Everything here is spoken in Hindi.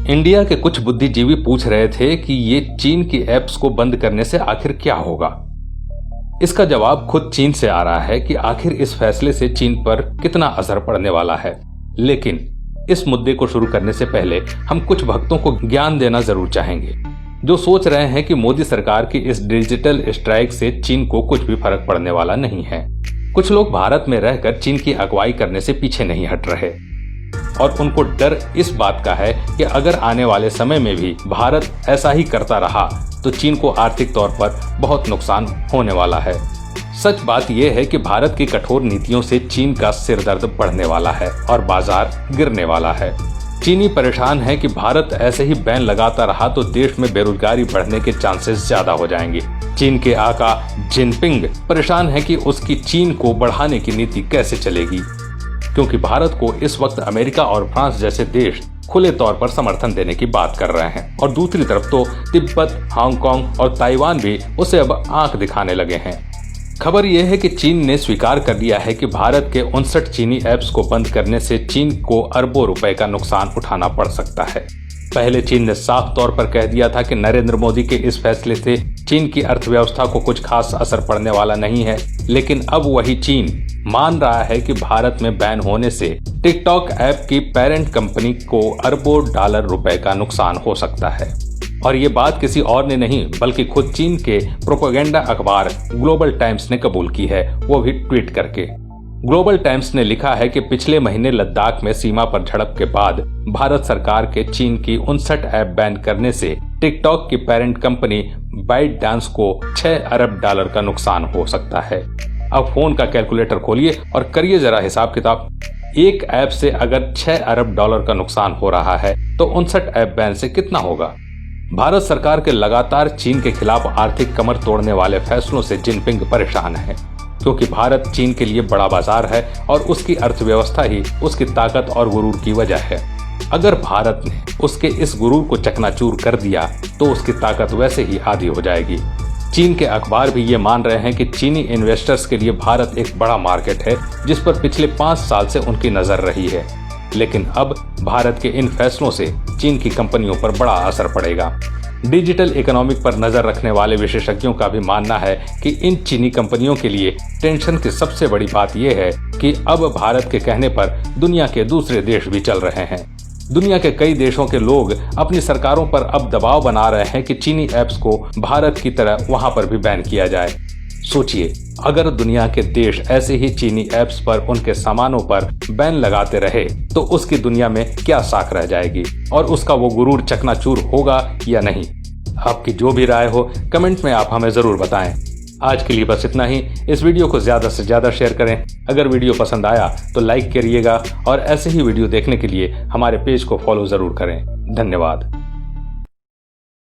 इंडिया के कुछ बुद्धिजीवी पूछ रहे थे कि ये चीन की ऐप्स को बंद करने से आखिर क्या होगा। इसका जवाब खुद चीन से आ रहा है कि आखिर इस फैसले से चीन पर कितना असर पड़ने वाला है। लेकिन इस मुद्दे को शुरू करने से पहले हम कुछ भक्तों को ज्ञान देना जरूर चाहेंगे, जो सोच रहे हैं कि मोदी सरकार की इस डिजिटल स्ट्राइक से चीन को कुछ भी फर्क पड़ने वाला नहीं है। कुछ लोग भारत में रहकर चीन की अगुवाई करने से पीछे नहीं हट रहे और उनको डर इस बात का है कि अगर आने वाले समय में भी भारत ऐसा ही करता रहा तो चीन को आर्थिक तौर पर बहुत नुकसान होने वाला है। सच बात यह है कि भारत की कठोर नीतियों से चीन का सिरदर्द बढ़ने वाला है और बाजार गिरने वाला है। चीनी परेशान है कि भारत ऐसे ही बैन लगाता रहा तो देश में बेरोजगारी बढ़ने के चांसेस ज्यादा हो जाएंगे। चीन के आका जिनपिंग परेशान है कि उसकी चीन को बढ़ाने की नीति कैसे चलेगी, क्योंकि भारत को इस वक्त अमेरिका और फ्रांस जैसे देश खुले तौर पर समर्थन देने की बात कर रहे हैं और दूसरी तरफ तो तिब्बत, हांगकांग और ताइवान भी उसे अब आंख दिखाने लगे हैं। खबर यह है कि चीन ने स्वीकार कर लिया है कि भारत के 59 चीनी ऐप्स को बंद करने से चीन को अरबों रुपए का नुकसान उठाना पड़ सकता है। पहले चीन ने साफ तौर पर कह दिया था कि नरेंद्र मोदी के इस फैसले से चीन की अर्थव्यवस्था को कुछ खास असर पड़ने वाला नहीं है, लेकिन अब वही चीन मान रहा है कि भारत में बैन होने से टिकटॉक ऐप की पेरेंट कंपनी को अरबों डॉलर रुपए का नुकसान हो सकता है। और ये बात किसी और ने नहीं बल्कि खुद चीन के प्रोपेगेंडा अखबार ग्लोबल टाइम्स ने कबूल की है, वो भी ट्वीट करके। ग्लोबल टाइम्स ने लिखा है कि पिछले महीने लद्दाख में सीमा पर झड़प के बाद भारत सरकार के चीन की 59 ऐप बैन करने से टिकटॉक की पेरेंट कंपनी बाइट डांस को 6 अरब डॉलर का नुकसान हो सकता है। अब फोन का कैलकुलेटर खोलिए और करिए जरा हिसाब किताब। एक ऐप से अगर 6 अरब डॉलर का नुकसान हो रहा है तो 59 ऐप बैन से कितना होगा। भारत सरकार के लगातार चीन के खिलाफ आर्थिक कमर तोड़ने वाले फैसलों से जिनपिंग परेशान है, क्योंकि भारत चीन के लिए बड़ा बाजार है और उसकी अर्थव्यवस्था ही उसकी ताकत और गुरूर की वजह है। अगर भारत ने उसके इस गुरूर को चकनाचूर कर दिया तो उसकी ताकत वैसे ही आधी हो जाएगी। चीन के अखबार भी ये मान रहे हैं कि चीनी इन्वेस्टर्स के लिए भारत एक बड़ा मार्केट है जिस पर पिछले 5 साल से उनकी नजर रही है, लेकिन अब भारत के इन फैसलों से चीन की कंपनियों पर बड़ा असर पड़ेगा। डिजिटल इकोनॉमिक पर नजर रखने वाले विशेषज्ञों का भी मानना है कि इन चीनी कंपनियों के लिए टेंशन की सबसे बड़ी बात यह है कि अब भारत के कहने पर दुनिया के दूसरे देश भी चल रहे हैं। दुनिया के कई देशों के लोग अपनी सरकारों पर अब दबाव बना रहे हैं कि चीनी ऐप्स को भारत की तरह वहां पर भी बैन किया जाए। सोचिए, अगर दुनिया के देश ऐसे ही चीनी ऐप्स पर उनके सामानों पर बैन लगाते रहे तो उसकी दुनिया में क्या साख रह जाएगी और उसका वो गुरूर चकनाचूर होगा या नहीं। आपकी जो भी राय हो कमेंट में आप हमें जरूर बताएं। आज के लिए बस इतना ही। इस वीडियो को ज्यादा से ज्यादा शेयर करें। अगर वीडियो पसंद आया तो लाइक करिएगा और ऐसे ही वीडियो देखने के लिए हमारे पेज को फॉलो जरूर करें। धन्यवाद।